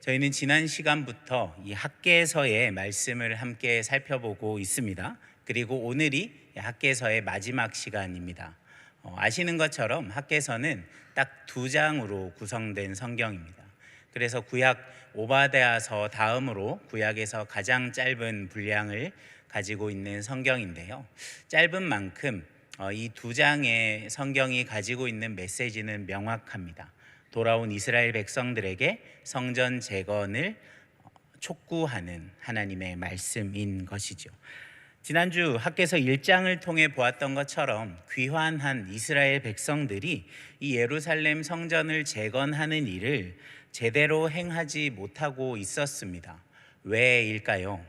저희는 지난 시간부터 이 학개서의 말씀을 함께 살펴보고 있습니다. 그리고 오늘이 학개서의 마지막 시간입니다. 아시는 것처럼 학개서는 딱 2장으로 구성된 성경입니다. 그래서 구약 오바댜서 다음으로 구약에서 가장 짧은 분량을 가지고 있는 성경인데요. 짧은 만큼 이 2장의 성경이 가지고 있는 메시지는 명확합니다. 돌아온 이스라엘 백성들에게 성전 재건을 촉구하는 하나님의 말씀인 것이죠. 지난주 학개서 1장을 통해 보았던 것처럼 귀환한 이스라엘 백성들이 이 예루살렘 성전을 재건하는 일을 제대로 행하지 못하고 있었습니다. 왜일까요?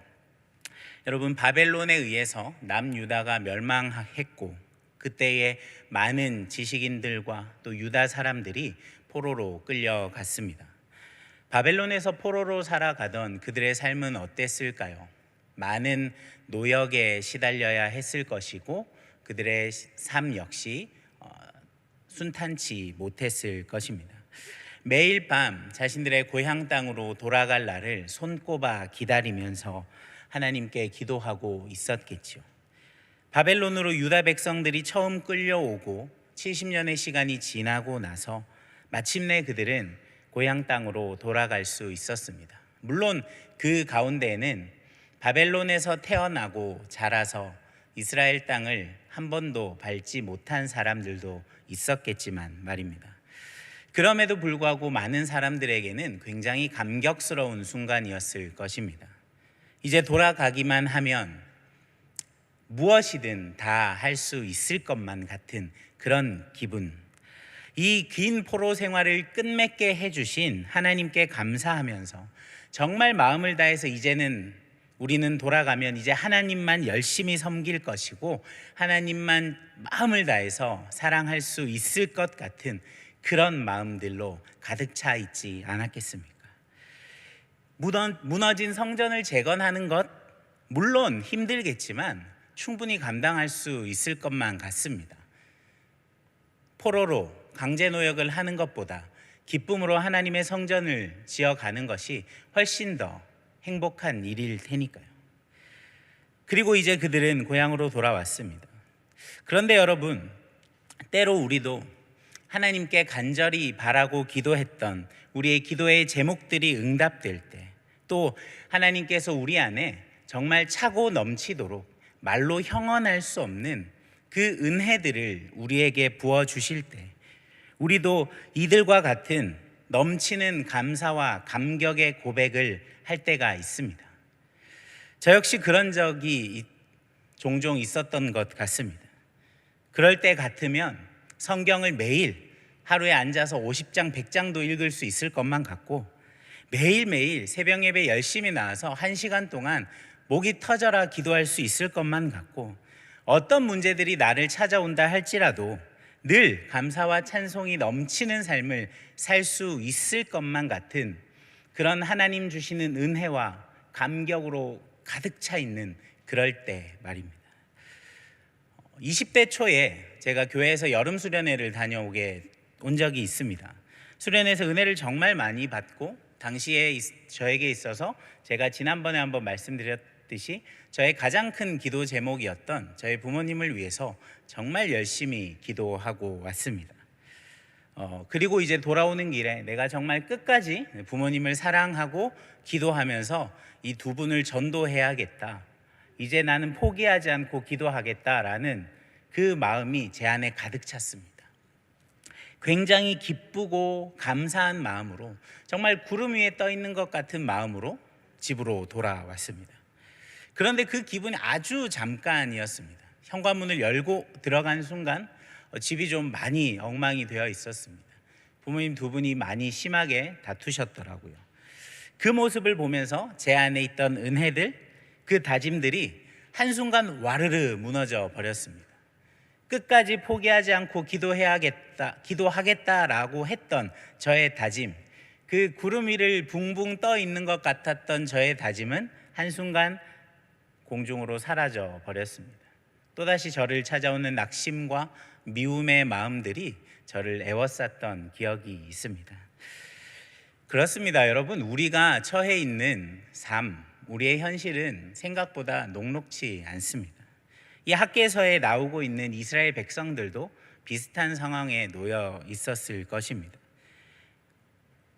여러분, 바벨론에 의해서 남유다가 멸망했고 그때의 많은 지식인들과 또 유다 사람들이 포로로 끌려갔습니다. 바벨론에서 포로로 살아가던 그들의 삶은 어땠을까요? 많은 노역에 시달려야 했을 것이고 그들의 삶 역시 순탄치 못했을 것입니다. 매일 밤 자신들의 고향 땅으로 돌아갈 날을 손꼽아 기다리면서 하나님께 기도하고 있었겠죠. 바벨론으로 유다 백성들이 처음 끌려오고 70년의 시간이 지나고 나서 마침내 그들은 고향 땅으로 돌아갈 수 있었습니다. 물론 그 가운데에는 바벨론에서 태어나고 자라서 이스라엘 땅을 한 번도 밟지 못한 사람들도 있었겠지만 말입니다. 그럼에도 불구하고 많은 사람들에게는 굉장히 감격스러운 순간이었을 것입니다. 이제 돌아가기만 하면 무엇이든 다 할 수 있을 것만 같은 그런 기분. 이 긴 포로 생활을 끝맺게 해주신 하나님께 감사하면서 정말 마음을 다해서 이제는 우리는 돌아가면 이제 하나님만 열심히 섬길 것이고 하나님만 마음을 다해서 사랑할 수 있을 것 같은 그런 마음들로 가득 차 있지 않았겠습니까? 무너진 성전을 재건하는 것 물론 힘들겠지만 충분히 감당할 수 있을 것만 같습니다. 포로로 강제 노역을 하는 것보다 기쁨으로 하나님의 성전을 지어가는 것이 훨씬 더 행복한 일일 테니까요. 그리고 이제 그들은 고향으로 돌아왔습니다. 그런데 여러분, 때로 우리도 하나님께 간절히 바라고 기도했던 우리의 기도의 제목들이 응답될 때, 또 하나님께서 우리 안에 정말 차고 넘치도록 말로 형언할 수 없는 그 은혜들을 우리에게 부어주실 때 우리도 이들과 같은 넘치는 감사와 감격의 고백을 할 때가 있습니다. 저 역시 그런 적이 종종 있었던 것 같습니다. 그럴 때 같으면 성경을 매일 하루에 앉아서 50장, 100장도 읽을 수 있을 것만 같고 매일매일 새벽 예배 열심히 나와서 1시간 동안 목이 터져라 기도할 수 있을 것만 같고 어떤 문제들이 나를 찾아온다 할지라도 늘 감사와 찬송이 넘치는 삶을 살 수 있을 것만 같은 그런 하나님 주시는 은혜와 감격으로 가득 차 있는 그럴 때 말입니다. 20대 초에 제가 교회에서 여름 수련회를 다녀오게 온 적이 있습니다. 수련회에서 은혜를 정말 많이 받고 당시에 저에게 있어서 제가 지난번에 한번 말씀드렸듯이 저의 가장 큰 기도 제목이었던 저희 부모님을 위해서 정말 열심히 기도하고 왔습니다. 그리고 이제 돌아오는 길에 내가 정말 끝까지 부모님을 사랑하고 기도하면서 이 두 분을 전도해야겠다. 이제 나는 포기하지 않고 기도하겠다라는 그 마음이 제 안에 가득 찼습니다. 굉장히 기쁘고 감사한 마음으로 정말 구름 위에 떠 있는 것 같은 마음으로 집으로 돌아왔습니다. 그런데 그 기분이 아주 잠깐이었습니다. 현관문을 열고 들어간 순간 집이 좀 많이 엉망이 되어 있었습니다. 부모님 두 분이 많이 심하게 다투셨더라고요. 그 모습을 보면서 제 안에 있던 은혜들, 그 다짐들이 한순간 와르르 무너져 버렸습니다. 끝까지 포기하지 않고 기도하겠다라고 했던 저의 다짐, 그 구름 위를 붕붕 떠 있는 것 같았던 저의 다짐은 한순간 공중으로 사라져 버렸습니다. 또다시 저를 찾아오는 낙심과 미움의 마음들이 저를 애워쌌던 기억이 있습니다. 그렇습니다. 여러분, 우리가 처해 있는 삶, 우리의 현실은 생각보다 녹록지 않습니다. 이 학개서에 나오고 있는 이스라엘 백성들도 비슷한 상황에 놓여 있었을 것입니다.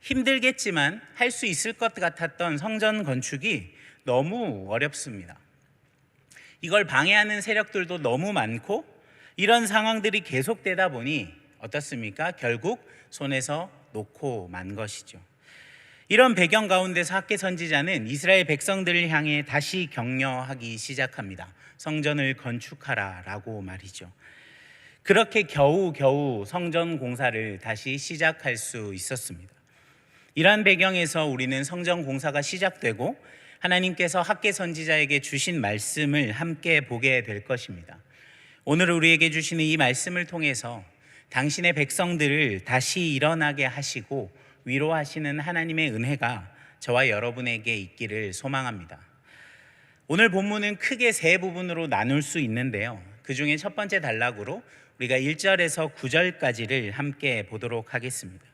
힘들겠지만 할 수 있을 것 같았던 성전 건축이 너무 어렵습니다. 이걸 방해하는 세력들도 너무 많고 이런 상황들이 계속되다 보니 어떻습니까? 결국 손에서 놓고 만 것이죠. 이런 배경 가운데서 학개 선지자는 이스라엘 백성들을 향해 다시 격려하기 시작합니다. 성전을 건축하라 라고 말이죠. 그렇게 겨우겨우 성전 공사를 다시 시작할 수 있었습니다. 이러한 배경에서 우리는 성전 공사가 시작되고 하나님께서 학개 선지자에게 주신 말씀을 함께 보게 될 것입니다. 오늘 우리에게 주시는 이 말씀을 통해서 당신의 백성들을 다시 일어나게 하시고 위로하시는 하나님의 은혜가 저와 여러분에게 있기를 소망합니다. 오늘 본문은 크게 세 부분으로 나눌 수 있는데요. 그 중에 첫 번째 단락으로 우리가 1절에서 9절까지를 함께 보도록 하겠습니다.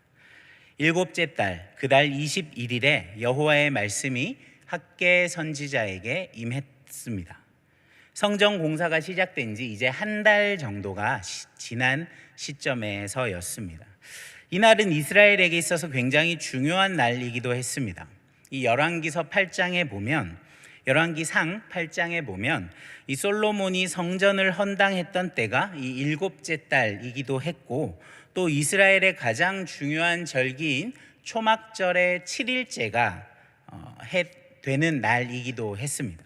일곱째 달, 그달 21일에 여호와의 말씀이 학개 선지자에게 임했습니다. 성전 공사가 시작된 지 이제 한 달 정도가 지난 시점에서였습니다. 이날은 이스라엘에게 있어서 굉장히 중요한 날이기도 했습니다. 이 열왕기서 8장에 보면, 열왕기상 8장에 보면 이 솔로몬이 성전을 헌당했던 때가 이 일곱째 달이기도 했고, 또 이스라엘의 가장 중요한 절기인 초막절의 7일째가 되는 날이기도 했습니다.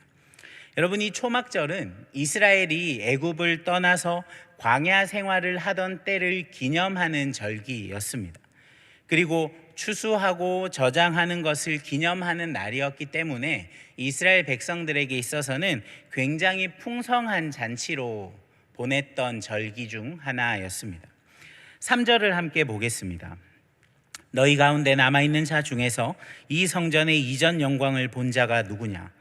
여러분, 이 초막절은 이스라엘이 애굽을 떠나서 광야 생활을 하던 때를 기념하는 절기였습니다. 그리고 추수하고 저장하는 것을 기념하는 날이었기 때문에 이스라엘 백성들에게 있어서는 굉장히 풍성한 잔치로 보냈던 절기 중 하나였습니다. 3절을 함께 보겠습니다. 너희 가운데 남아있는 자 중에서 이 성전의 이전 영광을 본 자가 누구냐?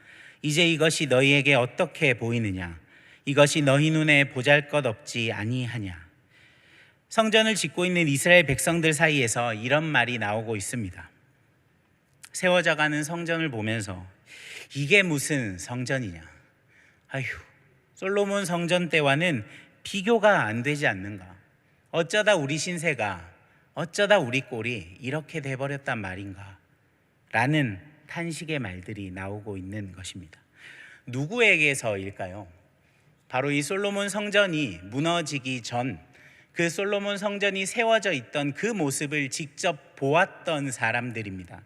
이제 이것이 너희에게 어떻게 보이느냐? 이것이 너희 눈에 보잘것없지 아니하냐? 성전을 짓고 있는 이스라엘 백성들 사이에서 이런 말이 나오고 있습니다. 세워져가는 성전을 보면서 이게 무슨 성전이냐? 아휴, 솔로몬 성전 때와는 비교가 안 되지 않는가? 어쩌다 우리 신세가, 어쩌다 우리 꼴이 이렇게 돼버렸단 말인가? 라는 탄식의 말들이 나오고 있는 것입니다. 누구에게서일까요? 바로 이 솔로몬 성전이 무너지기 전, 그 솔로몬 성전이 세워져 있던 그 모습을 직접 보았던 사람들입니다.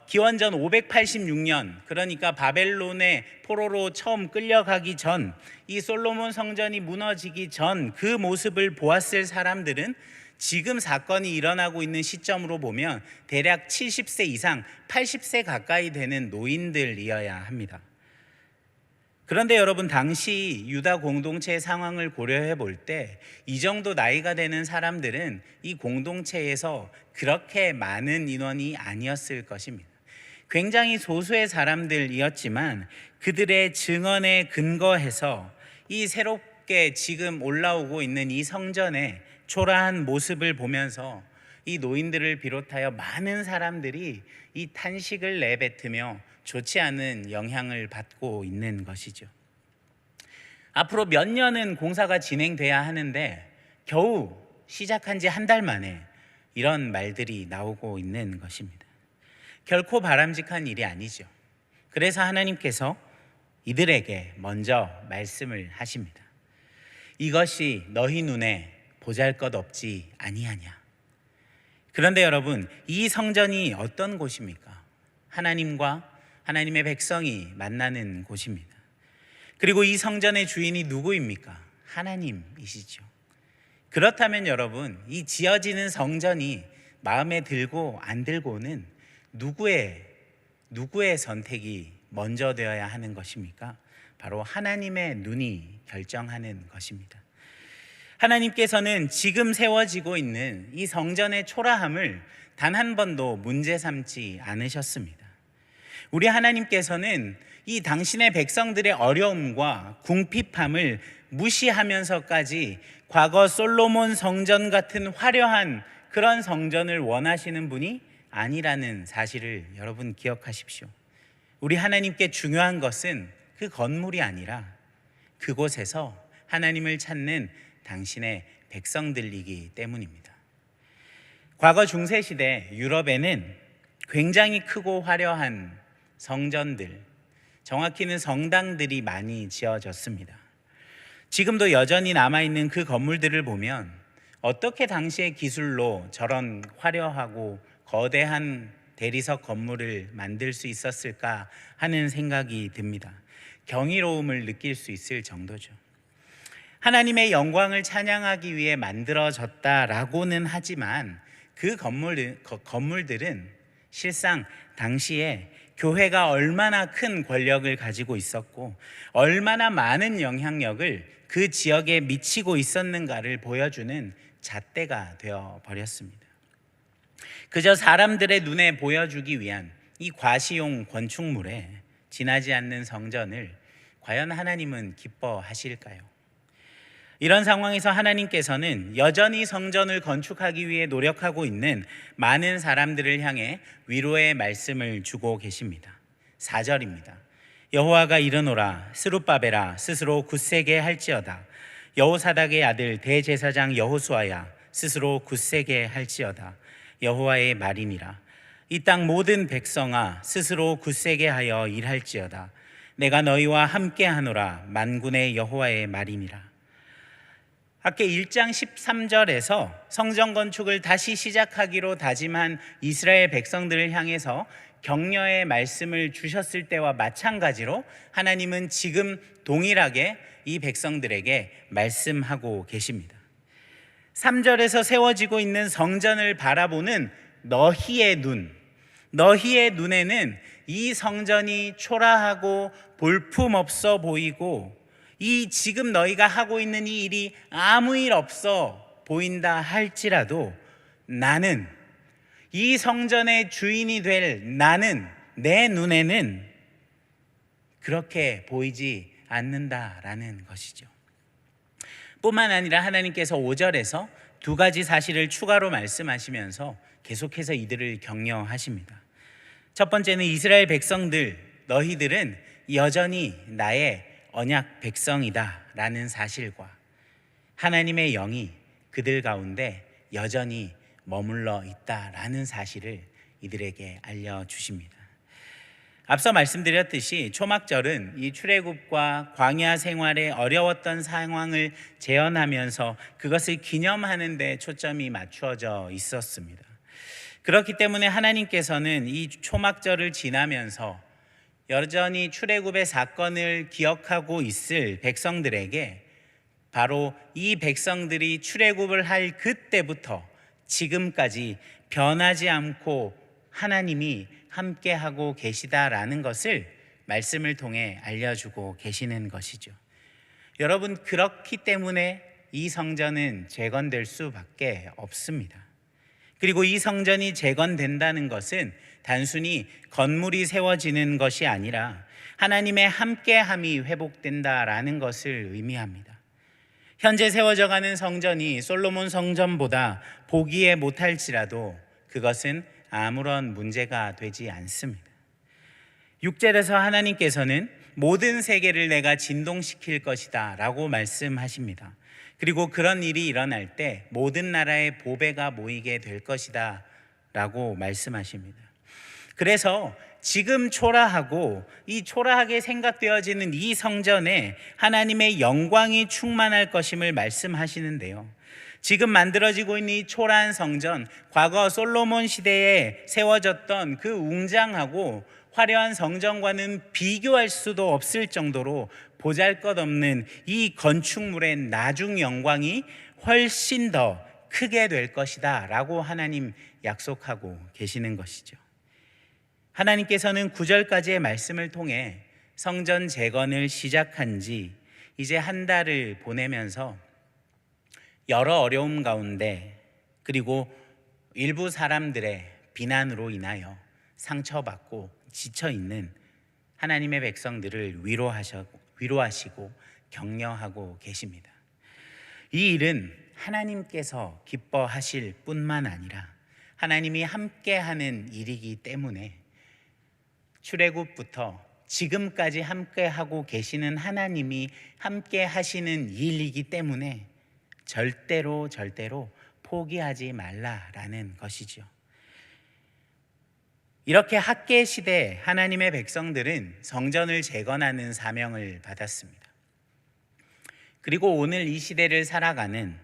기원전 586년, 그러니까 바벨론의 포로로 처음 끌려가기 전, 이 솔로몬 성전이 무너지기 전 그 모습을 보았을 사람들은 지금 사건이 일어나고 있는 시점으로 보면 대략 70세 이상, 80세 가까이 되는 노인들이어야 합니다. 그런데 여러분, 당시 유다 공동체의 상황을 고려해 볼 때 이 정도 나이가 되는 사람들은 이 공동체에서 그렇게 많은 인원이 아니었을 것입니다. 굉장히 소수의 사람들이었지만 그들의 증언에 근거해서 이 새롭게 지금 올라오고 있는 이 성전의 초라한 모습을 보면서 이 노인들을 비롯하여 많은 사람들이 이 탄식을 내뱉으며 좋지 않은 영향을 받고 있는 것이죠. 앞으로 몇 년은 공사가 진행돼야 하는데 겨우 시작한 지 한 달 만에 이런 말들이 나오고 있는 것입니다. 결코 바람직한 일이 아니죠. 그래서 하나님께서 이들에게 먼저 말씀을 하십니다. 이것이 너희 눈에 보잘것없지 아니하냐? 그런데 여러분, 이 성전이 어떤 곳입니까? 하나님과 하나님의 백성이 만나는 곳입니다. 그리고 이 성전의 주인이 누구입니까? 하나님이시죠. 그렇다면 여러분, 이 지어지는 성전이 마음에 들고 안 들고는 누구의 선택이 먼저 되어야 하는 것입니까? 바로 하나님의 눈이 결정하는 것입니다. 하나님께서는 지금 세워지고 있는 이 성전의 초라함을 단 한 번도 문제 삼지 않으셨습니다. 우리 하나님께서는 이 당신의 백성들의 어려움과 궁핍함을 무시하면서까지 과거 솔로몬 성전 같은 화려한 그런 성전을 원하시는 분이 아니라는 사실을 여러분 기억하십시오. 우리 하나님께 중요한 것은 그 건물이 아니라 그곳에서 하나님을 찾는 당신의 백성들이기 때문입니다. 과거 중세시대 유럽에는 굉장히 크고 화려한 성전들, 정확히는 성당들이 많이 지어졌습니다. 지금도 여전히 남아있는 그 건물들을 보면 어떻게 당시의 기술로 저런 화려하고 거대한 대리석 건물을 만들 수 있었을까 하는 생각이 듭니다. 경이로움을 느낄 수 있을 정도죠. 하나님의 영광을 찬양하기 위해 만들어졌다라고는 하지만 그 건물들은 실상 당시에 교회가 얼마나 큰 권력을 가지고 있었고 얼마나 많은 영향력을 그 지역에 미치고 있었는가를 보여주는 잣대가 되어 버렸습니다. 그저 사람들의 눈에 보여주기 위한 이 과시용 건축물에 지나지 않는 성전을 과연 하나님은 기뻐하실까요? 이런 상황에서 하나님께서는 여전히 성전을 건축하기 위해 노력하고 있는 많은 사람들을 향해 위로의 말씀을 주고 계십니다. 4절입니다. 여호와가 이르노라 스룹바벨아 스스로 굳세게 할지어다. 여호사닥의 아들 대제사장 여호수아야 스스로 굳세게 할지어다. 여호와의 말이니라. 이 땅 모든 백성아 스스로 굳세게 하여 일할지어다. 내가 너희와 함께 하노라. 만군의 여호와의 말이니라. 학계 1장 13절에서 성전 건축을 다시 시작하기로 다짐한 이스라엘 백성들을 향해서 격려의 말씀을 주셨을 때와 마찬가지로 하나님은 지금 동일하게 이 백성들에게 말씀하고 계십니다. 3절에서 세워지고 있는 성전을 바라보는 너희의 눈에는 이 성전이 초라하고 볼품없어 보이고 이 지금 너희가 하고 있는 이 일이 아무 일 없어 보인다 할지라도 나는 이 성전의 주인이 될 나는 내 눈에는 그렇게 보이지 않는다라는 것이죠. 뿐만 아니라 하나님께서 5절에서 두 가지 사실을 추가로 말씀하시면서 계속해서 이들을 격려하십니다. 첫 번째는 이스라엘 백성들 너희들은 여전히 나의 언약 백성이다 라는 사실과 하나님의 영이 그들 가운데 여전히 머물러 있다라는 사실을 이들에게 알려주십니다. 앞서 말씀드렸듯이 초막절은 이 출애굽과 광야 생활에 어려웠던 상황을 재현하면서 그것을 기념하는 데 초점이 맞추어져 있었습니다. 그렇기 때문에 하나님께서는 이 초막절을 지나면서 여전히 출애굽의 사건을 기억하고 있을 백성들에게 바로 이 백성들이 출애굽을 할 그때부터 지금까지 변하지 않고 하나님이 함께하고 계시다라는 것을 말씀을 통해 알려주고 계시는 것이죠. 여러분, 그렇기 때문에 이 성전은 재건될 수밖에 없습니다. 그리고 이 성전이 재건된다는 것은 단순히 건물이 세워지는 것이 아니라 하나님의 함께함이 회복된다라는 것을 의미합니다. 현재 세워져가는 성전이 솔로몬 성전보다 보기에 못할지라도 그것은 아무런 문제가 되지 않습니다. 6절에서 하나님께서는 모든 세계를 내가 진동시킬 것이다 라고 말씀하십니다. 그리고 그런 일이 일어날 때 모든 나라의 보배가 모이게 될 것이다 라고 말씀하십니다. 그래서 지금 초라하고 이 초라하게 생각되어지는 이 성전에 하나님의 영광이 충만할 것임을 말씀하시는데요. 지금 만들어지고 있는 이 초라한 성전, 과거 솔로몬 시대에 세워졌던 그 웅장하고 화려한 성전과는 비교할 수도 없을 정도로 보잘것없는 이 건축물의 나중 영광이 훨씬 더 크게 될 것이다 라고 하나님 약속하고 계시는 것이죠. 하나님께서는 9절까지의 말씀을 통해 성전 재건을 시작한 지 이제 한 달을 보내면서 여러 어려움 가운데 그리고 일부 사람들의 비난으로 인하여 상처받고 지쳐있는 하나님의 백성들을 위로하시고 격려하고 계십니다. 이 일은 하나님께서 기뻐하실 뿐만 아니라 하나님이 함께하는 일이기 때문에 출애굽부터 지금까지 함께하고 계시는 하나님이 함께하시는 일이기 때문에 절대로 포기하지 말라라는 것이죠. 이렇게 학계 시대 하나님의 백성들은 성전을 재건하는 사명을 받았습니다. 그리고 오늘 이 시대를 살아가는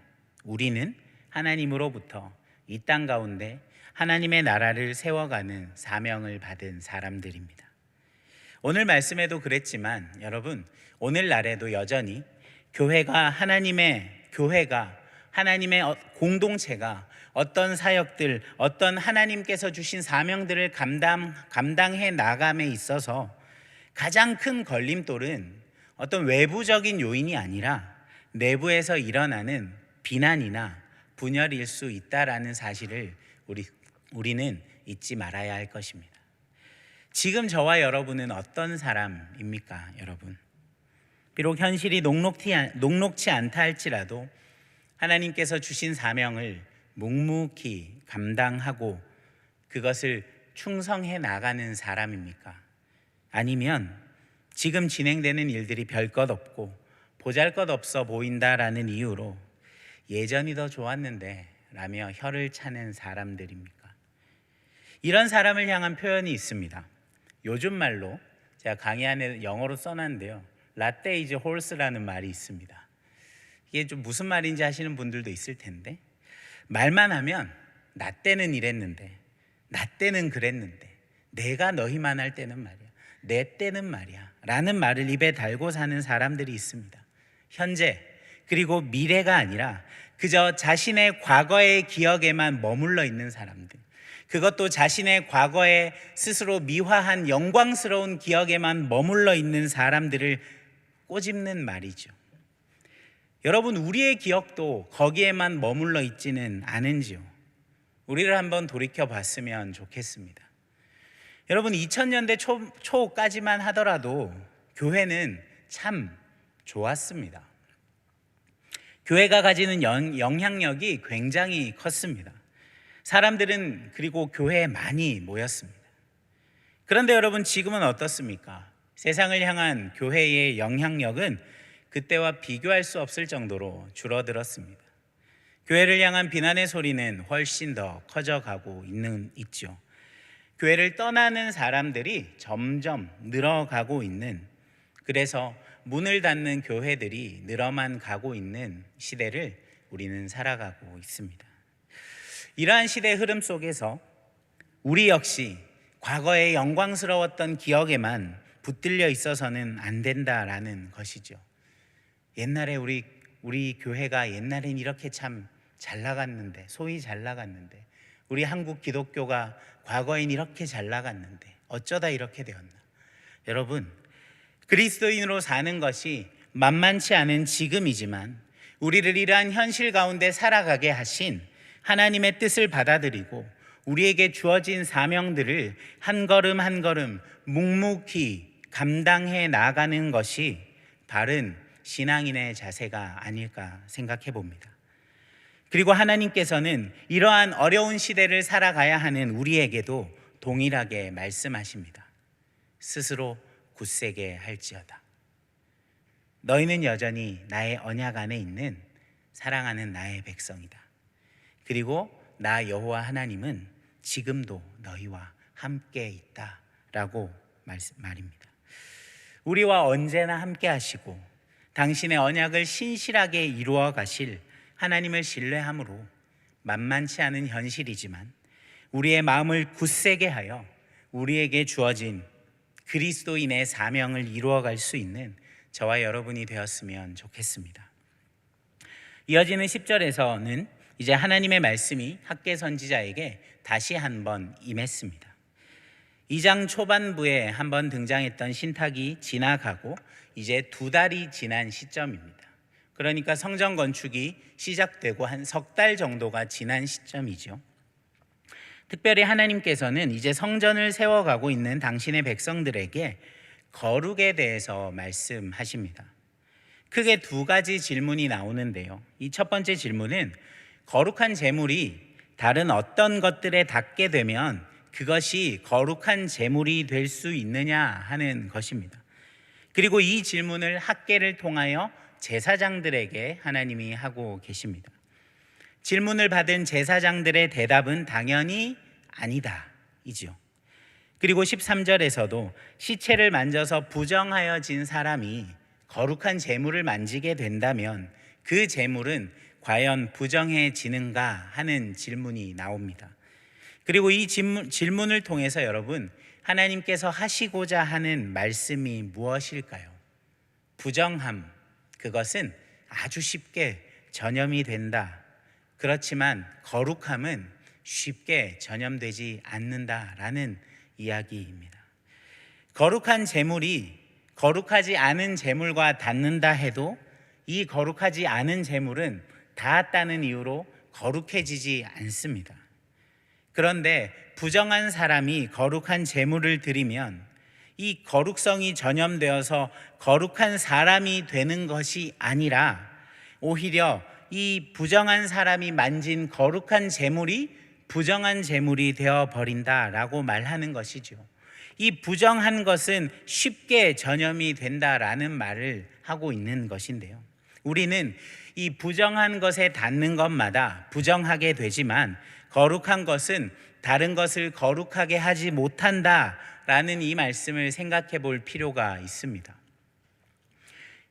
우리는 하나님으로부터 이 땅 가운데 하나님의 나라를 세워가는 사명을 받은 사람들입니다. 오늘 말씀에도 그랬지만 여러분, 오늘날에도 여전히 하나님의 공동체가 어떤 사역들, 어떤 하나님께서 주신 사명들을 감당해 나감에 있어서 가장 큰 걸림돌은 어떤 외부적인 요인이 아니라 내부에서 일어나는 비난이나 분열일 수 있다라는 사실을 우리는 잊지 말아야 할 것입니다. 지금 저와 여러분은 어떤 사람입니까, 여러분? 비록 현실이 녹록치 않다 할지라도 하나님께서 주신 사명을 묵묵히 감당하고 그것을 충성해 나가는 사람입니까? 아니면 지금 진행되는 일들이 별것 없고 보잘것없어 보인다라는 이유로 예전이 더 좋았는데 라며 혀를 차는 사람들입니까? 이런 사람을 향한 표현이 있습니다. 요즘 말로 제가 강의 안에 영어로 써놨는데요, 라떼 이즈 홀스라는 말이 있습니다. 이게 좀 무슨 말인지 하시는 분들도 있을 텐데, 말만 하면 나 때는 이랬는데, 나 때는 그랬는데, 내가 너희만 할 때는 말이야, 내 때는 말이야 라는 말을 입에 달고 사는 사람들이 있습니다. 현재 그리고 미래가 아니라 그저 자신의 과거의 기억에만 머물러 있는 사람들, 그것도 자신의 과거에 스스로 미화한 영광스러운 기억에만 머물러 있는 사람들을 꼬집는 말이죠. 여러분, 우리의 기억도 거기에만 머물러 있지는 않은지요? 우리를 한번 돌이켜 봤으면 좋겠습니다. 여러분, 2000년대 초까지만 하더라도 교회는 참 좋았습니다. 교회가 가지는 영향력이 굉장히 컸습니다. 사람들은 그리고 교회에 많이 모였습니다. 그런데 여러분, 지금은 어떻습니까? 세상을 향한 교회의 영향력은 그때와 비교할 수 없을 정도로 줄어들었습니다. 교회를 향한 비난의 소리는 훨씬 더 커져가고 있죠. 교회를 떠나는 사람들이 점점 늘어가고 있는, 그래서 문을 닫는 교회들이 늘어만 가고 있는 시대를 우리는 살아가고 있습니다. 이러한 시대의 흐름 속에서 우리 역시 과거의 영광스러웠던 기억에만 붙들려 있어서는 안 된다라는 것이죠. 옛날에 우리 교회가 옛날엔 이렇게 참 잘 나갔는데, 소위 잘 나갔는데, 우리 한국 기독교가 과거엔 이렇게 잘 나갔는데 어쩌다 이렇게 되었나? 여러분, 그리스도인으로 사는 것이 만만치 않은 지금이지만 우리를 이러한 현실 가운데 살아가게 하신 하나님의 뜻을 받아들이고 우리에게 주어진 사명들을 한 걸음 한 걸음 묵묵히 감당해 나가는 것이 바른 신앙인의 자세가 아닐까 생각해 봅니다. 그리고 하나님께서는 이러한 어려운 시대를 살아가야 하는 우리에게도 동일하게 말씀하십니다. 스스로 굳세게 할지어다. 너희는 여전히 나의 언약 안에 있는 사랑하는 나의 백성이다. 그리고 나 여호와 하나님은 지금도 너희와 함께 있다라고 말입니다. 우리와 언제나 함께 하시고 당신의 언약을 신실하게 이루어 가실 하나님을 신뢰함으로 만만치 않은 현실이지만 우리의 마음을 굳세게 하여 우리에게 주어진 그리스도인의 사명을 이루어갈 수 있는 저와 여러분이 되었으면 좋겠습니다. 이어지는 10절에서는 이제 하나님의 말씀이 학개 선지자에게 다시 한번 임했습니다. 2장 초반부에 한번 등장했던 신탁이 지나가고 이제 2달이 지난 시점입니다. 그러니까 성전 건축이 시작되고 한 석 달 정도가 지난 시점이죠. 특별히 하나님께서는 이제 성전을 세워가고 있는 당신의 백성들에게 거룩에 대해서 말씀하십니다. 크게 2가지 질문이 나오는데요. 이 첫 번째 질문은 거룩한 제물이 다른 어떤 것들에 닿게 되면 그것이 거룩한 제물이 될 수 있느냐 하는 것입니다. 그리고 이 질문을 학계를 통하여 제사장들에게 하나님이 하고 계십니다. 질문을 받은 제사장들의 대답은 당연히 아니다 이죠. 그리고 13절에서도 시체를 만져서 부정하여진 사람이 거룩한 제물을 만지게 된다면 그 제물은 과연 부정해지는가 하는 질문이 나옵니다. 그리고 이 질문을 통해서 여러분, 하나님께서 하시고자 하는 말씀이 무엇일까요? 부정함, 그것은 아주 쉽게 전염이 된다. 그렇지만 거룩함은 쉽게 전염되지 않는다라는 이야기입니다. 거룩한 제물이 거룩하지 않은 제물과 닿는다 해도 이 거룩하지 않은 제물은 닿았다는 이유로 거룩해지지 않습니다. 그런데 부정한 사람이 거룩한 제물을 드리면 이 거룩성이 전염되어서 거룩한 사람이 되는 것이 아니라 오히려 이 부정한 사람이 만진 거룩한 제물이 부정한 제물이 되어 버린다라고 말하는 것이죠. 이 부정한 것은 쉽게 전염이 된다라는 말을 하고 있는 것인데요. 우리는 이 부정한 것에 닿는 것마다 부정하게 되지만 거룩한 것은 다른 것을 거룩하게 하지 못한다라는 이 말씀을 생각해 볼 필요가 있습니다.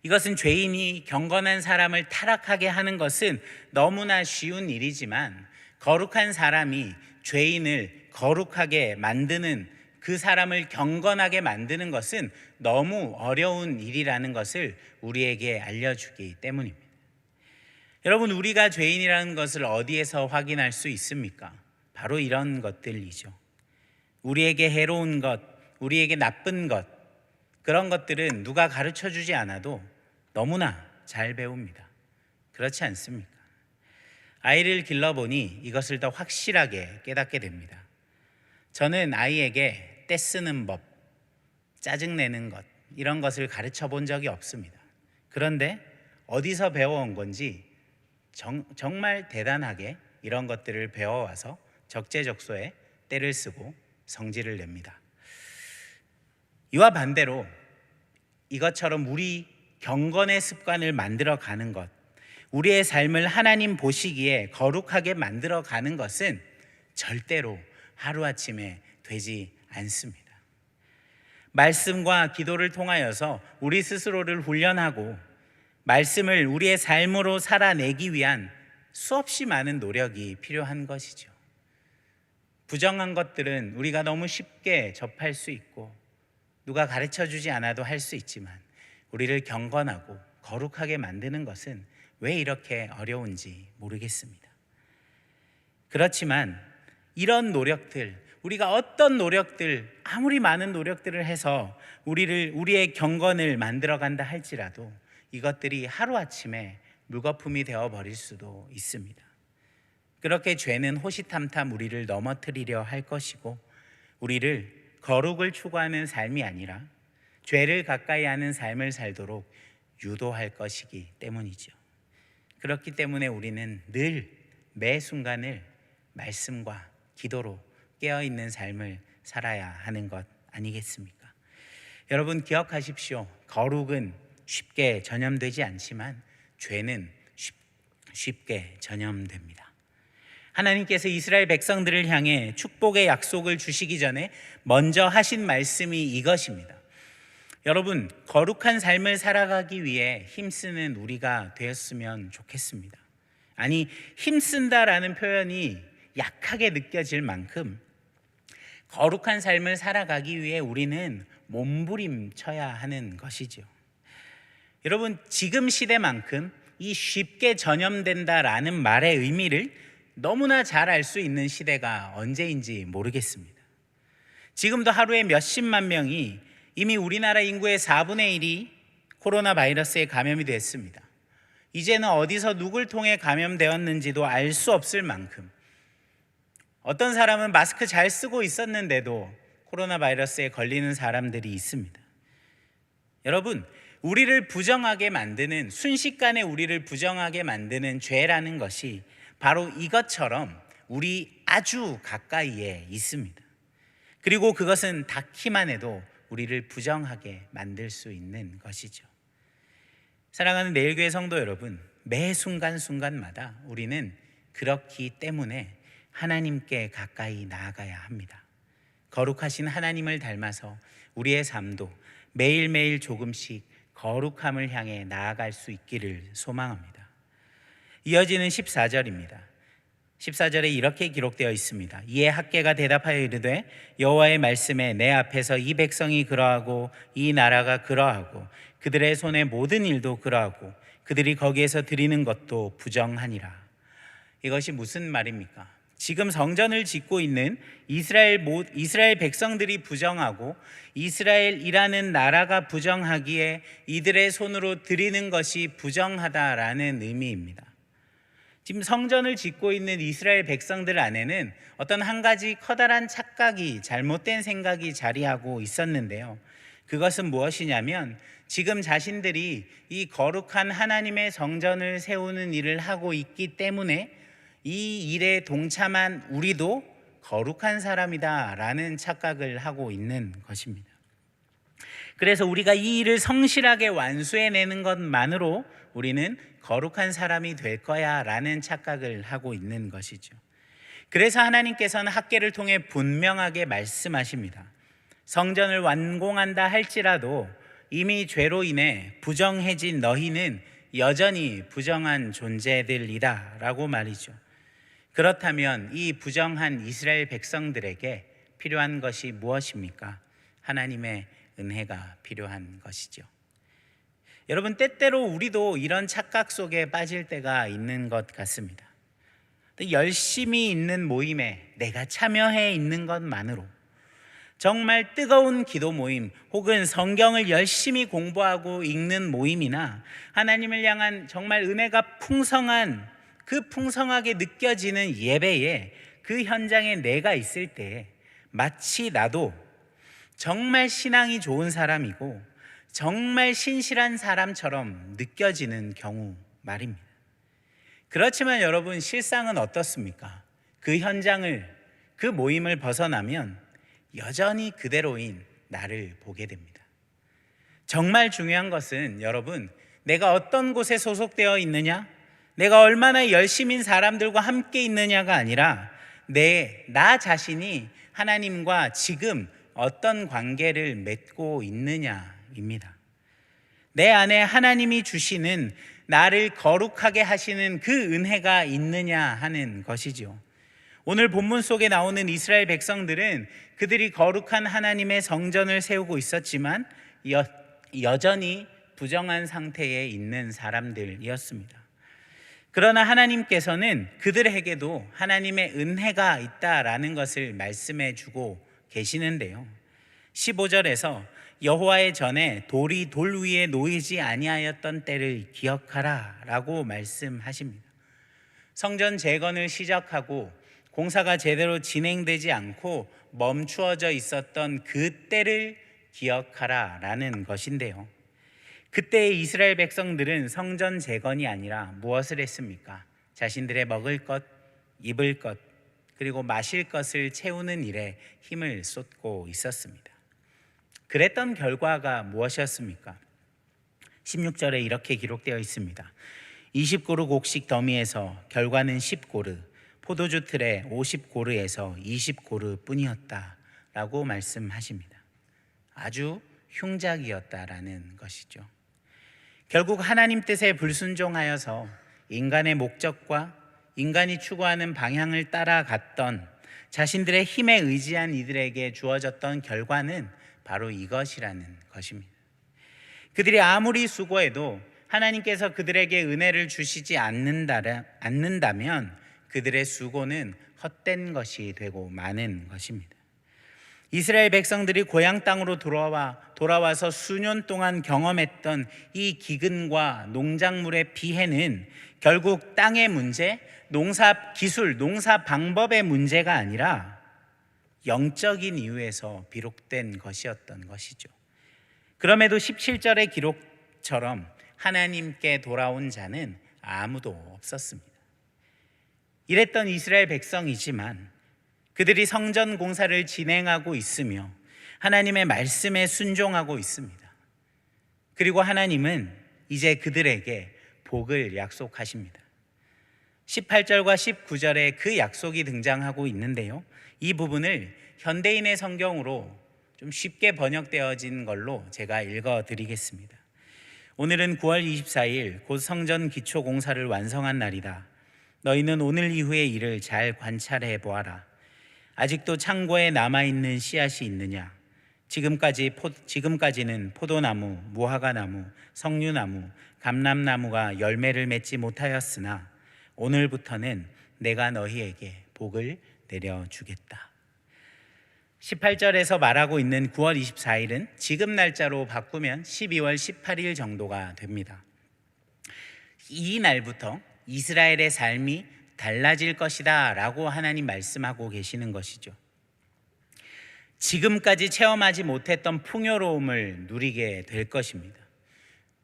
이것은 죄인이 경건한 사람을 타락하게 하는 것은 너무나 쉬운 일이지만 거룩한 사람이 죄인을 거룩하게 만드는, 그 사람을 경건하게 만드는 것은 너무 어려운 일이라는 것을 우리에게 알려주기 때문입니다. 여러분, 우리가 죄인이라는 것을 어디에서 확인할 수 있습니까? 바로 이런 것들이죠. 우리에게 해로운 것, 우리에게 나쁜 것, 그런 것들은 누가 가르쳐 주지 않아도 너무나 잘 배웁니다. 그렇지 않습니까? 아이를 길러보니 이것을 더 확실하게 깨닫게 됩니다. 저는 아이에게 떼쓰는 법, 짜증내는 것, 이런 것을 가르쳐 본 적이 없습니다. 그런데 어디서 배워온 건지 정말 대단하게 이런 것들을 배워와서 적재적소에 때를 쓰고 성질을 냅니다. 이와 반대로 이것처럼 우리 경건의 습관을 만들어 가는 것, 우리의 삶을 하나님 보시기에 거룩하게 만들어 가는 것은 절대로 하루아침에 되지 않습니다. 말씀과 기도를 통하여서 우리 스스로를 훈련하고 말씀을 우리의 삶으로 살아내기 위한 수없이 많은 노력이 필요한 것이죠. 부정한 것들은 우리가 너무 쉽게 접할 수 있고 누가 가르쳐 주지 않아도 할 수 있지만 우리를 경건하고 거룩하게 만드는 것은 왜 이렇게 어려운지 모르겠습니다. 그렇지만 이런 노력들, 우리가 어떤 노력들, 아무리 많은 노력들을 해서 우리의 경건을 만들어 간다 할지라도 이것들이 하루아침에 물거품이 되어 버릴 수도 있습니다. 그렇게 죄는 호시탐탐 우리를 넘어뜨리려 할 것이고 우리를 거룩을 추구하는 삶이 아니라 죄를 가까이 하는 삶을 살도록 유도할 것이기 때문이죠. 그렇기 때문에 우리는 늘 매 순간을 말씀과 기도로 깨어있는 삶을 살아야 하는 것 아니겠습니까? 여러분 기억하십시오. 거룩은 쉽게 전염되지 않지만 죄는 쉽게 전염됩니다. 하나님께서 이스라엘 백성들을 향해 축복의 약속을 주시기 전에 먼저 하신 말씀이 이것입니다. 여러분, 거룩한 삶을 살아가기 위해 힘쓰는 우리가 되었으면 좋겠습니다. 아니, 힘쓴다라는 표현이 약하게 느껴질 만큼 거룩한 삶을 살아가기 위해 우리는 몸부림쳐야 하는 것이죠. 여러분, 지금 시대만큼 이 쉽게 전염된다라는 말의 의미를 너무나 잘 알 수 있는 시대가 언제인지 모르겠습니다. 지금도 하루에 몇십만 명이 이미 우리나라 인구의 4분의 1이 코로나 바이러스에 감염이 됐습니다. 이제는 어디서 누굴 통해 감염되었는지도 알 수 없을 만큼 어떤 사람은 마스크 잘 쓰고 있었는데도 코로나 바이러스에 걸리는 사람들이 있습니다. 여러분, 우리를 부정하게 만드는, 순식간에 우리를 부정하게 만드는 죄라는 것이 바로 이것처럼 우리 아주 가까이에 있습니다. 그리고 그것은 닿기만 해도 우리를 부정하게 만들 수 있는 것이죠. 사랑하는 내일교회 성도 여러분, 매 순간순간마다 우리는 그렇기 때문에 하나님께 가까이 나아가야 합니다. 거룩하신 하나님을 닮아서 우리의 삶도 매일매일 조금씩 거룩함을 향해 나아갈 수 있기를 소망합니다. 이어지는 14절입니다. 14절에 이렇게 기록되어 있습니다. 이에 학개가 대답하여 이르되 여호와의 말씀에 내 앞에서 이 백성이 그러하고 이 나라가 그러하고 그들의 손의 모든 일도 그러하고 그들이 거기에서 드리는 것도 부정하니라. 이것이 무슨 말입니까? 지금 성전을 짓고 있는 이스라엘 백성들이 부정하고 이스라엘이라는 나라가 부정하기에 이들의 손으로 드리는 것이 부정하다라는 의미입니다. 지금 성전을 짓고 있는 이스라엘 백성들 안에는 어떤 한 가지 커다란 착각이, 잘못된 생각이 자리하고 있었는데요. 그것은 무엇이냐면 지금 자신들이 이 거룩한 하나님의 성전을 세우는 일을 하고 있기 때문에 이 일에 동참한 우리도 거룩한 사람이다라는 착각을 하고 있는 것입니다. 그래서 우리가 이 일을 성실하게 완수해내는 것만으로 우리는 거룩한 사람이 될 거야 라는 착각을 하고 있는 것이죠. 그래서 하나님께서는 학개를 통해 분명하게 말씀하십니다. 성전을 완공한다 할지라도 이미 죄로 인해 부정해진 너희는 여전히 부정한 존재들이다 라고 말이죠. 그렇다면 이 부정한 이스라엘 백성들에게 필요한 것이 무엇입니까? 하나님의 은혜가 필요한 것이죠. 여러분, 때때로 우리도 이런 착각 속에 빠질 때가 있는 것 같습니다. 열심히 있는 모임에 내가 참여해 있는 것만으로, 정말 뜨거운 기도 모임 혹은 성경을 열심히 공부하고 읽는 모임이나 하나님을 향한 정말 은혜가 풍성하게 느껴지는 예배에 그 현장에 내가 있을 때 마치 나도 정말 신앙이 좋은 사람이고 정말 신실한 사람처럼 느껴지는 경우 말입니다. 그렇지만 여러분, 실상은 어떻습니까? 그 현장을, 그 모임을 벗어나면 여전히 그대로인 나를 보게 됩니다. 정말 중요한 것은 여러분, 내가 어떤 곳에 소속되어 있느냐, 내가 얼마나 열심인 사람들과 함께 있느냐가 아니라 나 자신이 하나님과 지금 어떤 관계를 맺고 있느냐입니다. 내 안에 하나님이 주시는 나를 거룩하게 하시는 그 은혜가 있느냐 하는 것이죠. 오늘 본문 속에 나오는 이스라엘 백성들은 그들이 거룩한 하나님의 성전을 세우고 있었지만 여전히 부정한 상태에 있는 사람들이었습니다. 그러나 하나님께서는 그들에게도 하나님의 은혜가 있다라는 것을 말씀해 주고 계시는데요. 15절에서 여호와의 전에 돌이 돌 위에 놓이지 아니하였던 때를 기억하라 라고 말씀하십니다. 성전 재건을 시작하고 공사가 제대로 진행되지 않고 멈추어져 있었던 그 때를 기억하라 라는 것인데요. 그때의 이스라엘 백성들은 성전 재건이 아니라 무엇을 했습니까? 자신들의 먹을 것, 입을 것, 그리고 마실 것을 채우는 일에 힘을 쏟고 있었습니다. 그랬던 결과가 무엇이었습니까? 16절에 이렇게 기록되어 있습니다. 20고르 곡식 더미에서 결과는 10고르, 포도주 틀에 50고르에서 20고르 뿐이었다 라고 말씀하십니다. 아주 흉작이었다라는 것이죠. 결국 하나님 뜻에 불순종하여서 인간의 목적과 인간이 추구하는 방향을 따라갔던 자신들의 힘에 의지한 이들에게 주어졌던 결과는 바로 이것이라는 것입니다. 그들이 아무리 수고해도 하나님께서 그들에게 은혜를 주시지 않는다면 그들의 수고는 헛된 것이 되고 마는 것입니다. 이스라엘 백성들이 고향 땅으로 돌아와서 수년 동안 경험했던 이 기근과 농작물의 피해는 결국 땅의 문제, 농사 기술, 농사 방법의 문제가 아니라 영적인 이유에서 비롯된 것이었던 것이죠. 그럼에도 17절의 기록처럼 하나님께 돌아온 자는 아무도 없었습니다. 이랬던 이스라엘 백성이지만 그들이 성전 공사를 진행하고 있으며 하나님의 말씀에 순종하고 있습니다. 그리고 하나님은 이제 그들에게 복을 약속하십니다. 18절과 19절에 그 약속이 등장하고 있는데요, 이 부분을 현대인의 성경으로 좀 쉽게 번역되어진 걸로 제가 읽어드리겠습니다. 오늘은 9월 24일 곧 성전 기초 공사를 완성한 날이다. 너희는 오늘 이후의 일을 잘 관찰해 보아라. 아직도 창고에 남아있는 씨앗이 있느냐? 지금까지는 포도나무, 무화과나무, 석류나무, 감람나무가 열매를 맺지 못하였으나 오늘부터는 내가 너희에게 복을 내려주겠다. 18절에서 말하고 있는 9월 24일은 지금 날짜로 바꾸면 12월 18일 정도가 됩니다. 이 날부터 이스라엘의 삶이 달라질 것이다 라고 하나님 말씀하고 계시는 것이죠. 지금까지 체험하지 못했던 풍요로움을 누리게 될 것입니다.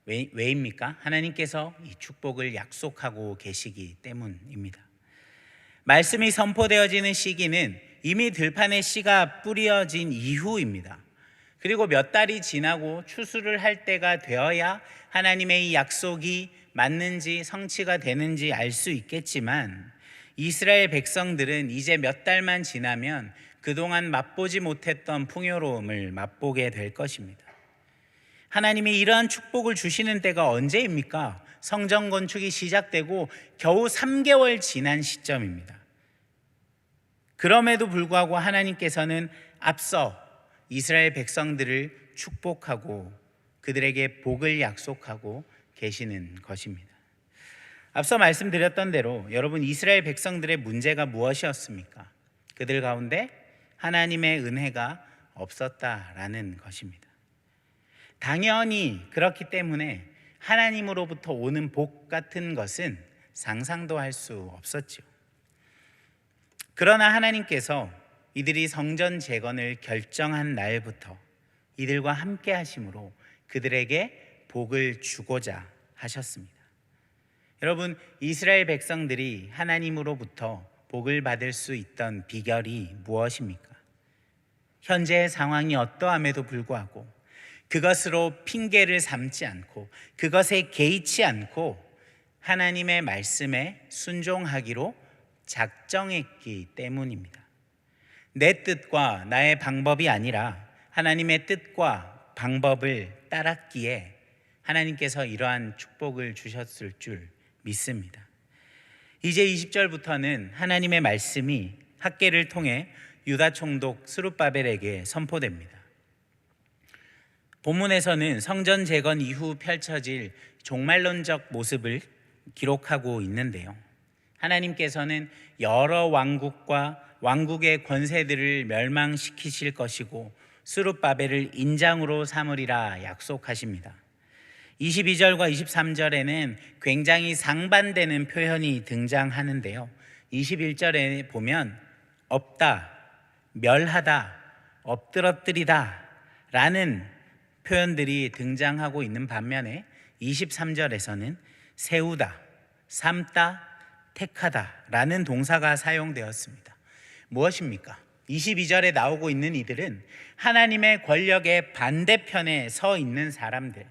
왜입니까? 하나님께서 이 축복을 약속하고 계시기 때문입니다. 말씀이 선포되어지는 시기는 이미 들판에 씨가 뿌려진 이후입니다. 그리고 몇 달이 지나고 추수를 할 때가 되어야 하나님의 이 약속이 맞는지 성취가 되는지 알 수 있겠지만, 이스라엘 백성들은 이제 몇 달만 지나면 그동안 맛보지 못했던 풍요로움을 맛보게 될 것입니다. 하나님이 이러한 축복을 주시는 때가 언제입니까? 성전 건축이 시작되고 겨우 3개월 지난 시점입니다. 그럼에도 불구하고 하나님께서는 앞서 이스라엘 백성들을 축복하고 그들에게 복을 약속하고 계시는 것입니다. 앞서 말씀드렸던 대로 여러분, 이스라엘 백성들의 문제가 무엇이었습니까? 그들 가운데 하나님의 은혜가 없었다라는 것입니다. 당연히 그렇기 때문에 하나님으로부터 오는 복 같은 것은 상상도 할 수 없었죠. 그러나 하나님께서 이들이 성전 재건을 결정한 날부터 이들과 함께 하심으로 그들에게 복을 주고자 하셨습니다. 여러분, 이스라엘 백성들이 하나님으로부터 복을 받을 수 있던 비결이 무엇입니까? 현재의 상황이 어떠함에도 불구하고 그것으로 핑계를 삼지 않고 그것에 개의치 않고 하나님의 말씀에 순종하기로 작정했기 때문입니다. 내 뜻과 나의 방법이 아니라 하나님의 뜻과 방법을 따랐기에 하나님께서 이러한 축복을 주셨을 줄 믿습니다. 이제 20절부터는 하나님의 말씀이 학개를 통해 유다 총독 스룹바벨에게 선포됩니다. 본문에서는 성전 재건 이후 펼쳐질 종말론적 모습을 기록하고 있는데요, 하나님께서는 여러 왕국과 왕국의 권세들을 멸망시키실 것이고 스룹바벨을 인장으로 삼으리라 약속하십니다. 22절과 23절에는 굉장히 상반되는 표현이 등장하는데요, 21절에 보면 없다, 멸하다, 엎드러뜨리다 라는 표현들이 등장하고 있는 반면에 23절에서는 세우다, 삼다, 택하다 라는 동사가 사용되었습니다. 무엇입니까? 22절에 나오고 있는 이들은 하나님의 권력의 반대편에 서 있는 사람들,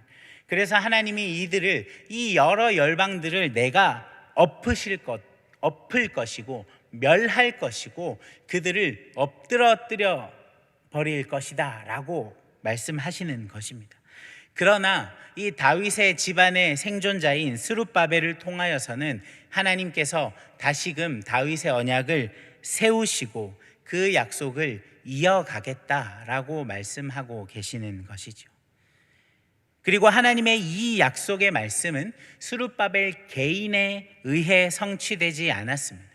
그래서 하나님이 이들을, 이 여러 열방들을 내가 엎을 것이고 멸할 것이고 그들을 엎드러뜨려 버릴 것이다 라고 말씀하시는 것입니다. 그러나 이 다윗의 집안의 생존자인 스룹바벨을 통하여서는 하나님께서 다시금 다윗의 언약을 세우시고 그 약속을 이어가겠다라고 말씀하고 계시는 것이죠. 그리고 하나님의 이 약속의 말씀은 스룹바벨 개인에 의해 성취되지 않았습니다.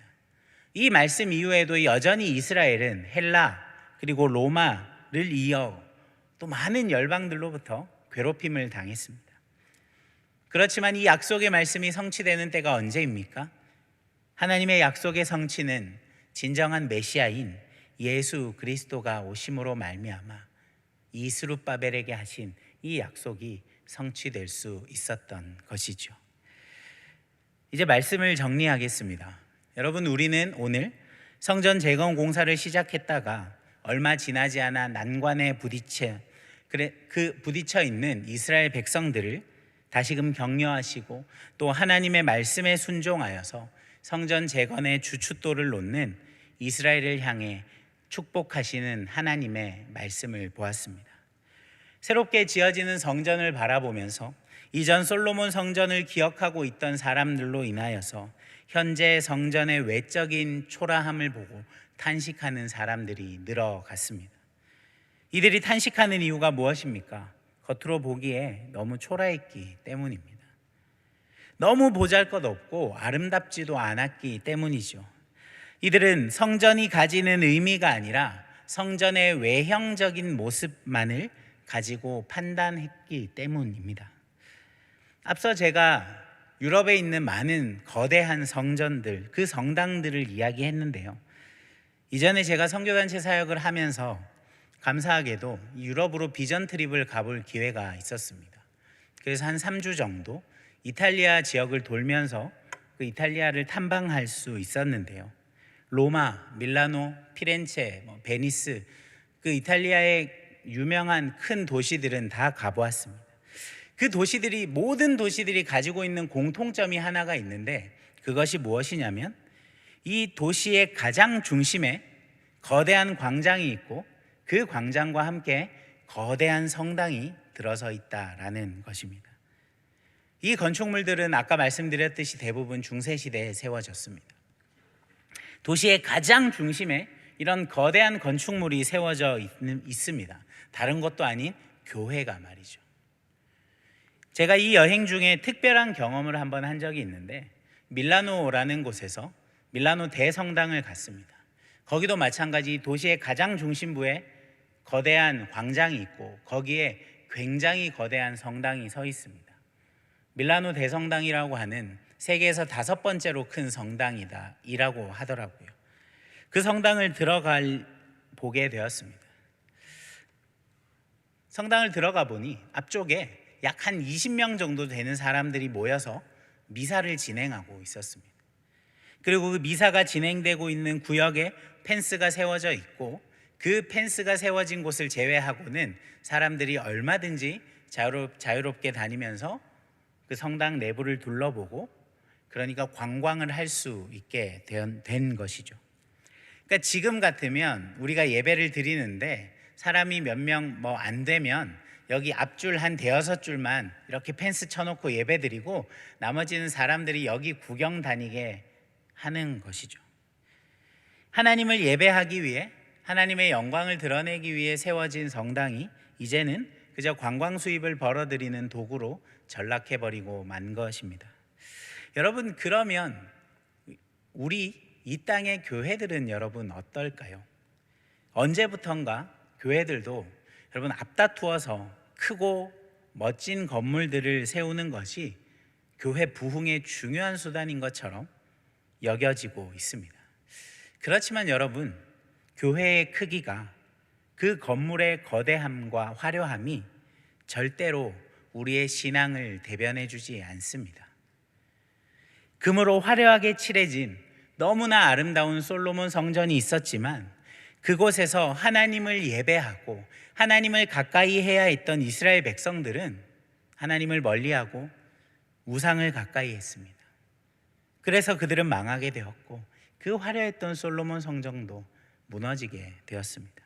이 말씀 이후에도 여전히 이스라엘은 헬라 그리고 로마를 이어 또 많은 열방들로부터 괴롭힘을 당했습니다. 그렇지만 이 약속의 말씀이 성취되는 때가 언제입니까? 하나님의 약속의 성취는 진정한 메시아인 예수 그리스도가 오심으로 말미암아 이 스룹바벨에게 하신 이 약속이 성취될 수 있었던 것이죠. 이제 말씀을 정리하겠습니다. 여러분, 우리는 오늘 성전 재건 공사를 시작했다가 얼마 지나지 않아 난관에 부딪혀 있는 이스라엘 백성들을 다시금 격려하시고 또 하나님의 말씀에 순종하여서 성전 재건의 주춧돌을 놓는 이스라엘을 향해 축복하시는 하나님의 말씀을 보았습니다. 새롭게 지어지는 성전을 바라보면서 이전 솔로몬 성전을 기억하고 있던 사람들로 인하여서 현재 성전의 외적인 초라함을 보고 탄식하는 사람들이 늘어갔습니다. 이들이 탄식하는 이유가 무엇입니까? 겉으로 보기에 너무 초라했기 때문입니다. 너무 보잘것없고 아름답지도 않았기 때문이죠. 이들은 성전이 가지는 의미가 아니라 성전의 외형적인 모습만을 가지고 판단했기 때문입니다. 앞서 제가 유럽에 있는 많은 거대한 성전들, 그 성당들을 이야기했는데요. 이전에 제가 선교단체 사역을 하면서 감사하게도 유럽으로 비전 트립을 가볼 기회가 있었습니다. 그래서 한 3주 정도 이탈리아 지역을 돌면서 그 이탈리아를 탐방할 수 있었는데요. 로마, 밀라노, 피렌체, 베니스, 그 이탈리아의 유명한 큰 도시들은 다 가보았습니다. 그 도시들이, 모든 도시들이 가지고 있는 공통점이 하나가 있는데 그것이 무엇이냐면 이 도시의 가장 중심에 거대한 광장이 있고 그 광장과 함께 거대한 성당이 들어서 있다라는 것입니다. 이 건축물들은 아까 말씀드렸듯이 대부분 중세시대에 세워졌습니다. 도시의 가장 중심에 이런 거대한 건축물이 세워져 있습니다. 다른 것도 아닌 교회가 말이죠. 제가 이 여행 중에 특별한 경험을 한번 한 적이 있는데 밀라노라는 곳에서 밀라노 대성당을 갔습니다. 거기도 마찬가지 도시의 가장 중심부에 거대한 광장이 있고 거기에 굉장히 거대한 성당이 서 있습니다. 밀라노 대성당이라고 하는 세계에서 5번째로 큰 성당이라고 하더라고요. 그 성당을 보게 되었습니다. 성당을 들어가 보니 앞쪽에 약 한 20명 정도 되는 사람들이 모여서 미사를 진행하고 있었습니다. 그리고 그 미사가 진행되고 있는 구역에 펜스가 세워져 있고 그 펜스가 세워진 곳을 제외하고는 사람들이 얼마든지 자유롭게 다니면서 그 성당 내부를 둘러보고, 그러니까 관광을 할 수 있게 된 것이죠. 그러니까 지금 같으면 우리가 예배를 드리는데 사람이 몇 명 안 되면 여기 앞줄 한 5줄만 이렇게 펜스 쳐놓고 예배 드리고 나머지는 사람들이 여기 구경 다니게 하는 것이죠. 하나님을 예배하기 위해, 하나님의 영광을 드러내기 위해 세워진 성당이 이제는 그저 관광 수입을 벌어들이는 도구로 전락해버리고 만 것입니다. 여러분, 그러면 우리 이 땅의 교회들은 여러분 어떨까요? 언제부턴가 교회들도 여러분 앞다투어서 크고 멋진 건물들을 세우는 것이 교회 부흥의 중요한 수단인 것처럼 여겨지고 있습니다. 그렇지만 여러분, 교회의 크기가, 그 건물의 거대함과 화려함이 절대로 우리의 신앙을 대변해 주지 않습니다. 금으로 화려하게 칠해진 너무나 아름다운 솔로몬 성전이 있었지만 그곳에서 하나님을 예배하고 하나님을 가까이 해야 했던 이스라엘 백성들은 하나님을 멀리하고 우상을 가까이 했습니다. 그래서 그들은 망하게 되었고 그 화려했던 솔로몬 성전도 무너지게 되었습니다.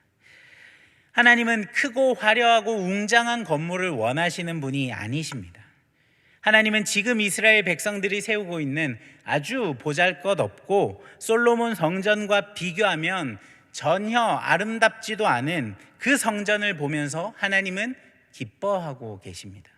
하나님은 크고 화려하고 웅장한 건물을 원하시는 분이 아니십니다. 하나님은 지금 이스라엘 백성들이 세우고 있는 아주 보잘것없고 솔로몬 성전과 비교하면 전혀 아름답지도 않은 그 성전을 보면서 하나님은 기뻐하고 계십니다.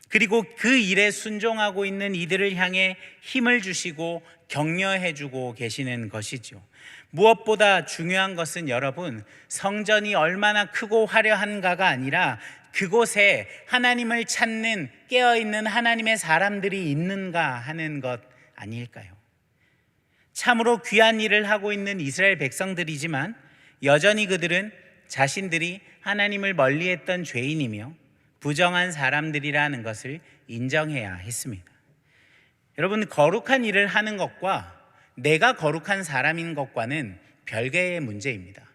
그리고 그 일에 순종하고 있는 이들을 향해 힘을 주시고 격려해 주고 계시는 것이죠. 무엇보다 중요한 것은 여러분, 성전이 얼마나 크고 화려한가가 아니라 그곳에 하나님을 찾는 깨어있는 하나님의 사람들이 있는가 하는 것 아닐까요? 참으로 귀한 일을 하고 있는 이스라엘 백성들이지만 여전히 그들은 자신들이 하나님을 멀리했던 죄인이며 부정한 사람들이라는 것을 인정해야 했습니다. 여러분, 거룩한 일을 하는 것과 내가 거룩한 사람인 것과는 별개의 문제입니다.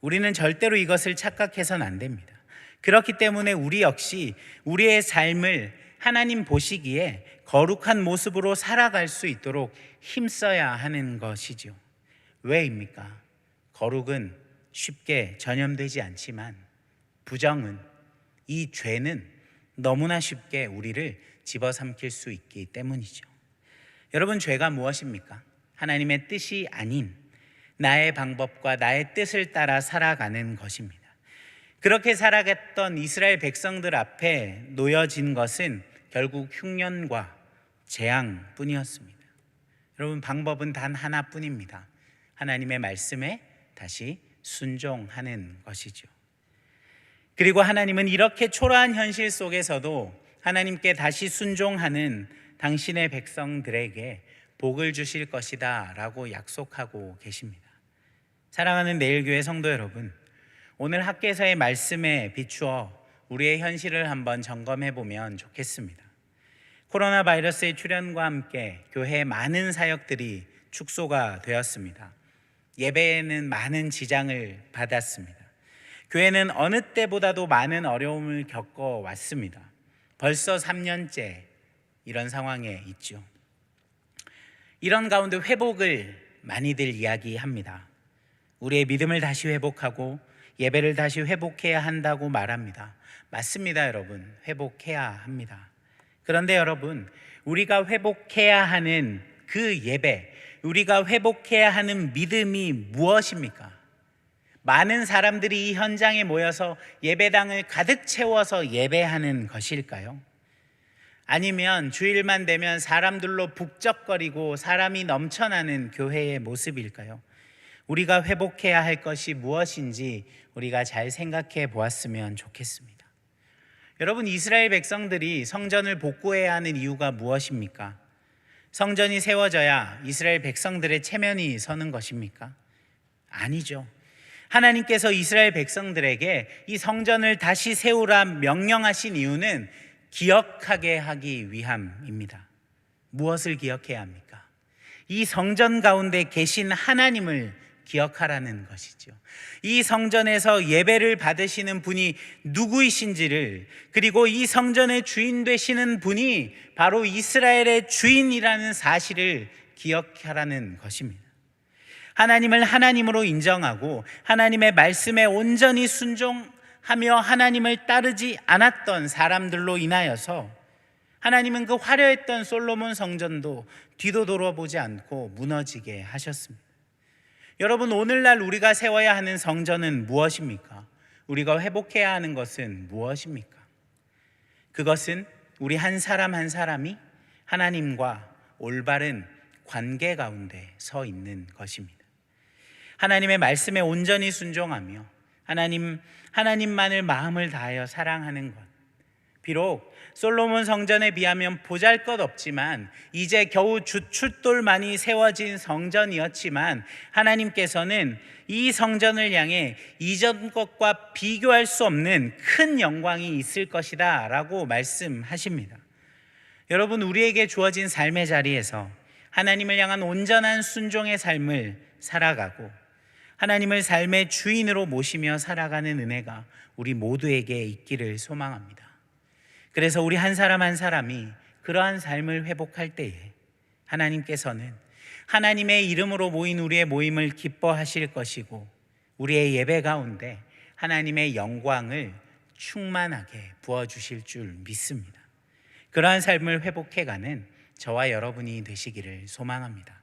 우리는 절대로 이것을 착각해서는 안 됩니다. 그렇기 때문에 우리 역시 우리의 삶을 하나님 보시기에 거룩한 모습으로 살아갈 수 있도록 힘써야 하는 것이죠. 왜입니까? 거룩은 쉽게 전염되지 않지만 부정은, 이 죄는 너무나 쉽게 우리를 집어삼킬 수 있기 때문이죠. 여러분, 죄가 무엇입니까? 하나님의 뜻이 아닌 나의 방법과 나의 뜻을 따라 살아가는 것입니다. 그렇게 살아갔던 이스라엘 백성들 앞에 놓여진 것은 결국 흉년과 재앙뿐이었습니다. 여러분, 방법은 단 하나뿐입니다. 하나님의 말씀에 다시 순종하는 것이죠. 그리고 하나님은 이렇게 초라한 현실 속에서도 하나님께 다시 순종하는 당신의 백성들에게 복을 주실 것이다 라고 약속하고 계십니다. 사랑하는 내일교회 성도 여러분, 오늘 학개서의 말씀에 비추어 우리의 현실을 한번 점검해 보면 좋겠습니다. 코로나 바이러스의 출현과 함께 교회의 많은 사역들이 축소가 되었습니다. 예배에는 많은 지장을 받았습니다. 교회는 어느 때보다도 많은 어려움을 겪어왔습니다. 벌써 3년째 이런 상황에 있죠. 이런 가운데 회복을 많이들 이야기합니다. 우리의 믿음을 다시 회복하고 예배를 다시 회복해야 한다고 말합니다. 맞습니다, 여러분. 회복해야 합니다. 그런데 여러분, 우리가 회복해야 하는 그 예배, 우리가 회복해야 하는 믿음이 무엇입니까? 많은 사람들이 이 현장에 모여서 예배당을 가득 채워서 예배하는 것일까요? 아니면 주일만 되면 사람들로 북적거리고 사람이 넘쳐나는 교회의 모습일까요? 우리가 회복해야 할 것이 무엇인지 우리가 잘 생각해 보았으면 좋겠습니다. 여러분, 이스라엘 백성들이 성전을 복구해야 하는 이유가 무엇입니까? 성전이 세워져야 이스라엘 백성들의 체면이 서는 것입니까? 아니죠. 하나님께서 이스라엘 백성들에게 이 성전을 다시 세우라 명령하신 이유는 기억하게 하기 위함입니다. 무엇을 기억해야 합니까? 이 성전 가운데 계신 하나님을 기억하라는 것이죠. 이 성전에서 예배를 받으시는 분이 누구이신지를, 그리고 이 성전의 주인 되시는 분이 바로 이스라엘의 주인이라는 사실을 기억하라는 것입니다. 하나님을 하나님으로 인정하고 하나님의 말씀에 온전히 순종하며 하나님을 따르지 않았던 사람들로 인하여서 하나님은 그 화려했던 솔로몬 성전도 뒤도 돌아보지 않고 무너지게 하셨습니다. 여러분, 오늘날 우리가 세워야 하는 성전은 무엇입니까? 우리가 회복해야 하는 것은 무엇입니까? 그것은 우리 한 사람 한 사람이 하나님과 올바른 관계 가운데 서 있는 것입니다. 하나님의 말씀에 온전히 순종하며 하나님만을 마음을 다하여 사랑하는 것. 비록 솔로몬 성전에 비하면 보잘것없지만 이제 겨우 주춧돌만이 세워진 성전이었지만 하나님께서는 이 성전을 향해 이전 것과 비교할 수 없는 큰 영광이 있을 것이다 라고 말씀하십니다. 여러분, 우리에게 주어진 삶의 자리에서 하나님을 향한 온전한 순종의 삶을 살아가고 하나님을 삶의 주인으로 모시며 살아가는 은혜가 우리 모두에게 있기를 소망합니다. 그래서 우리 한 사람 한 사람이 그러한 삶을 회복할 때에 하나님께서는 하나님의 이름으로 모인 우리의 모임을 기뻐하실 것이고 우리의 예배 가운데 하나님의 영광을 충만하게 부어주실 줄 믿습니다. 그러한 삶을 회복해가는 저와 여러분이 되시기를 소망합니다.